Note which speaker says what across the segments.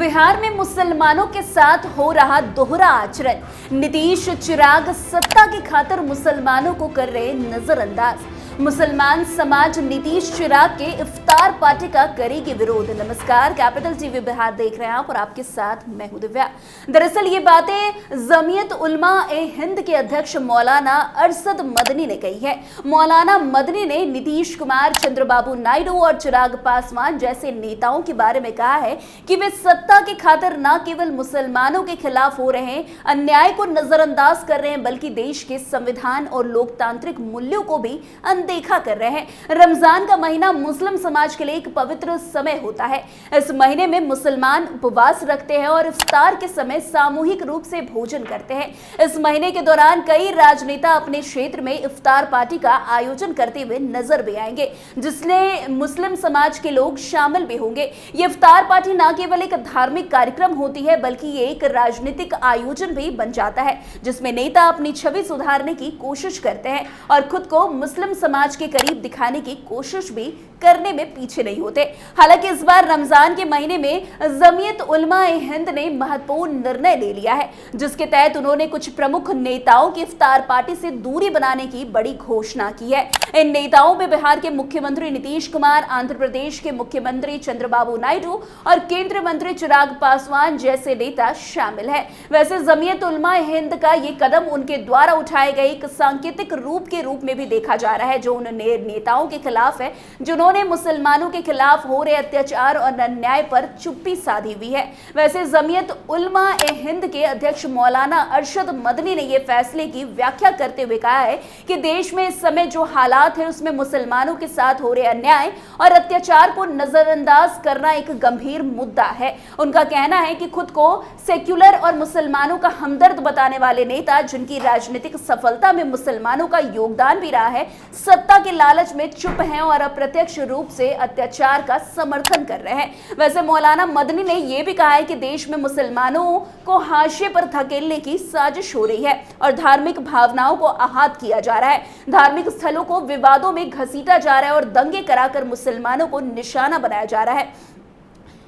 Speaker 1: बिहार में मुसलमानों के साथ हो रहा दोहरा आचरण। नीतीश चिराग सत्ता की खातिर मुसलमानों को कर रहे नजरअंदाज। मुसलमान समाज नीतीश चिराग के इफ्तार पार्टी का करेगी विरोध। नमस्कार, कैपिटल टीवी बिहार देख रहे हैं आप और आपके साथ मैं हूं दिव्या। दरअसल ये बातें जमीयत उलमा ए हिंद के अध्यक्ष मौलाना अरशद मदनी ने कही है। मौलाना मदनी ने नीतीश कुमार, चंद्रबाबू नायडू और चिराग पासवान जैसे नेताओं के बारे में कहा है कि वे सत्ता की खातिर न केवल मुसलमानों के खिलाफ हो रहे अन्याय को नजरअंदाज कर रहे हैं, बल्कि देश के संविधान और लोकतांत्रिक मूल्यों को भी देखा कर रहे हैं। रमजान का महीना मुस्लिम समाज के लिए एक पवित्र समय होता है। इस महीने में मुसलमान उपवास रखते हैं और इफ्तार के समय सामूहिक रूप से भोजन करते हैं। इस महीने के दौरान कई राजनेता अपने क्षेत्र में इफ्तार पार्टी का आयोजन करते हुए नजर भी आएंगे, जिसमें मुस्लिम समाज के लोग शामिल भी होंगे। ये इफ्तार पार्टी न केवल एक धार्मिक कार्यक्रम होती है, बल्कि ये एक राजनीतिक आयोजन भी बन जाता है, जिसमें नेता अपनी छवि सुधारने की कोशिश करते हैं और खुद को मुस्लिम समाज के करीब दिखाने की कोशिश भी करने में पीछे नहीं होते। हालांकि इस बार रमजान के महीने में जमीयत उलमा ए हिंद ने महत्वपूर्ण निर्णय ले लिया है, जिसके तहत उन्होंने कुछ प्रमुख नेताओं की इफ्तार पार्टी से दूरी बनाने की बड़ी घोषणा की है। इन नेताओं में बिहार के मुख्यमंत्री नीतीश कुमार, आंध्र प्रदेश के मुख्यमंत्री चंद्रबाबू नायडू और केंद्रीय मंत्री चिराग पासवान जैसे नेता शामिल है। वैसे जमीयत उलमा ए हिंद का ये कदम उनके द्वारा उठाए गए एक सांकेतिक रूप में भी देखा जा रहा है, जो उन नेताओं के खिलाफ है जिन्होंने मुसलमानों के खिलाफ हो रहे अत्याचार और अन्याय पर चुप्पी साधी हुई है। वैसे जमीयत उलमा ए हिंद के अध्यक्ष मौलाना अरशद मदनी ने यह फैसले की व्याख्या करते हुए कहा है कि देश में इस समय जो हालात है उसमें मुसलमानों के साथ हो रहे अन्याय और अत्याचार को नजरअंदाज करना एक गंभीर मुद्दा है। उनका कहना है कि खुद को सेक्युलर और मुसलमानों का हमदर्द बताने वाले नेता, जिनकी राजनीतिक सफलता में मुसलमानों का योगदान भी रहा है, सत्ता के लालच में चुप हैं और अप्रत्यक्ष रूप से अत्याचार का समर्थन कर रहे हैं। वैसे मौलाना मदनी ने यह भी कहा है कि देश में मुसलमानों को हाशिए पर धकेलने की साजिश हो रही है और धार्मिक भावनाओं को आहत किया जा रहा है। धार्मिक स्थलों को विवादों में घसीटा जा रहा है और दंगे कराकर मुसलमानों को निशाना बनाया जा रहा है।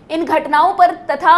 Speaker 1: इन घटनाओं पर तथा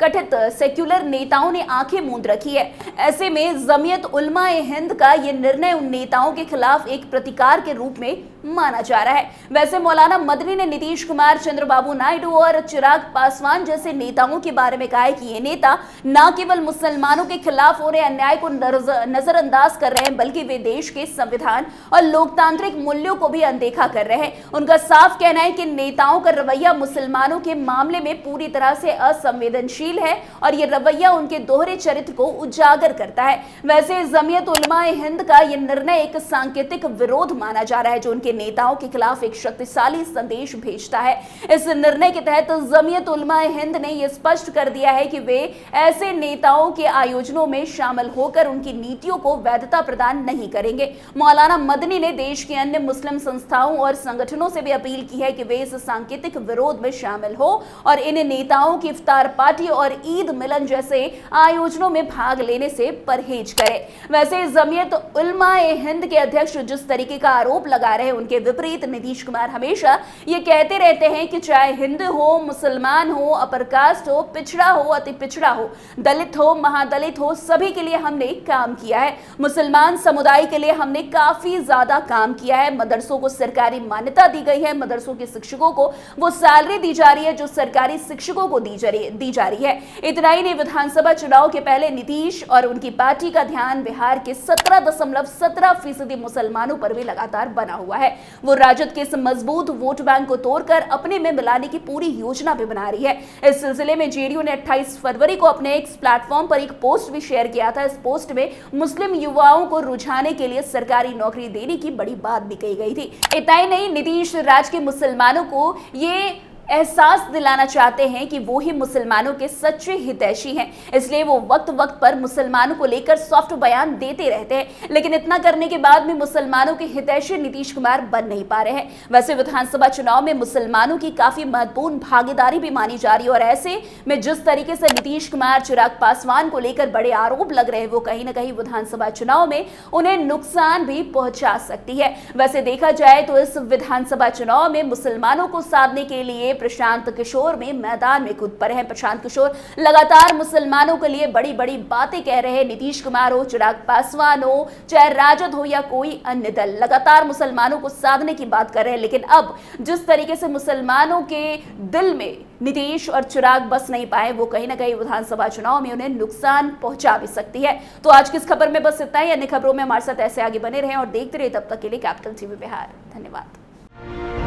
Speaker 1: कथित सेक्युलर नेताओं ने आंखें मूंद रखी है। ऐसे में जमीयत उलमा ए हिंद का यह निर्णय उन नेताओं के खिलाफ एक प्रतिकार के रूप में माना जा रहा है। वैसे मौलाना मदनी ने नीतीश कुमार, चंद्रबाबू नायडू और चिराग पासवान जैसे नेताओं के बारे में कहा है कि ये नेता न केवल मुसलमानों के खिलाफ हो रहे अन्याय को नजरअंदाज कर रहे हैं, बल्कि वे देश के संविधान और लोकतांत्रिक मूल्यों को भी अनदेखा कर रहे हैं। उनका साफ कहना है कि नेताओं का रवैया मुसलमानों के मामले में पूरी तरह से असंवेदनशील है और ये रवैया उनके दोहरे चरित्र को उजागर करता है। वैसे जमीयत उलमा ए हिंद का यह निर्णय एक सांकेतिक विरोध माना जा रहा है, जो उनके नेताओं के खिलाफ एक शक्तिशाली संदेश भेजता है। इस निर्णय के तहत जमीयत उलमा ए हिंद ने यह स्पष्ट कर दिया है कि वे ऐसे नेताओं के आयोजनों में शामिल होकर उनकी नीतियों को वैधता प्रदान नहीं करेंगे। मौलाना मदनी ने देश के अन्य मुस्लिम संस्थाओं और संगठनों से भी अपील की है कि वे इस सांकेतिक विरोध में शामिल हो और इन नेताओं की इफ्तार पार्टी और ईद मिलन जैसे आयोजनों में भाग लेने से परहेज करें। वैसे जमीयत उलमा ए हिंद के अध्यक्ष जिस तरीके का आरोप लगा रहे हैं, उनके विपरीत नीतीश कुमार हमेशा ये कहते रहते हैं कि चाहे हिंदू हो, मुसलमान हो, अपर कास्ट हो, पिछड़ा हो, अति पिछड़ा हो, दलित हो, महादलित हो, सभी के लिए हमने काम किया है। मुसलमान समुदाय के लिए हमने काफी ज्यादा काम किया है। मदरसों को सरकारी मान्यता दी गई है। मदरसों के शिक्षकों को वो सैलरी दी जा रही है जो सरकारी शिक्षकों को दी जा रही है। इतना ही नहीं, विधानसभा चुनाव के पहले नीतीश और उनकी पार्टी का ध्यान बिहार के 17.17% मुसलमानों पर भी लगातार बना हुआ है। वो राजद के इस मजबूत वोट बैंक को तोड़कर अपने में मिलाने की पूरी योजना भी बना रही है। इस सिलसिले में जेडीयू ने 28 फरवरी को अपने एक्स प्लेटफॉर्म पर एक पोस्ट भी शेयर किया था। इस पोस्ट में मुस्लिम युवाओं को रुझाने के लिए सरकारी नौकरी देने की बड़ी बात भी कही गई थी। इतना ही नहीं, नीतीश राज के मुसलमानों को ये एहसास दिलाना चाहते हैं कि वो ही मुसलमानों के सच्चे हितैषी हैं, इसलिए वो वक्त वक्त पर मुसलमानों को लेकर सॉफ्ट बयान देते रहते हैं। लेकिन इतना करने के बाद भी मुसलमानों के हितैषी नीतीश कुमार बन नहीं पा रहे हैं। वैसे विधानसभा चुनाव में मुसलमानों की काफी महत्वपूर्ण भागीदारी भी मानी जा रही है और ऐसे में जिस तरीके से नीतीश कुमार, चिराग पासवान को लेकर बड़े आरोप लग रहे हैं, वो कहीं ना कहीं विधानसभा चुनाव में उन्हें नुकसान भी पहुंचा सकती है। वैसे देखा जाए तो इस विधानसभा चुनाव में मुसलमानों को साधने के लिए प्रशांत किशोर में मैदान में कूद पड़े हैं। प्रशांत किशोर लगातार मुसलमानों के लिए बड़ी बड़ी बातें कह रहे हैं। नीतीश कुमार हो, चिराग पासवान हो, चाहे राजद हो या कोई अन्य दल, लगातार मुसलमानों को साधने की बात कर रहे हैं। लेकिन अब जिस तरीके से मुसलमानों के दिल में नीतीश और चिराग बस नहीं पाए, वो कहीं ना कहीं विधानसभा चुनाव में उन्हें नुकसान पहुंचा भी सकती है। तो आज की इस खबर में बस इतना ही। अन्य खबरों में हमारे साथ ऐसे आगे बने रहें और देखते रहे। तब तक के लिए कैपिटल टीवी बिहार। धन्यवाद।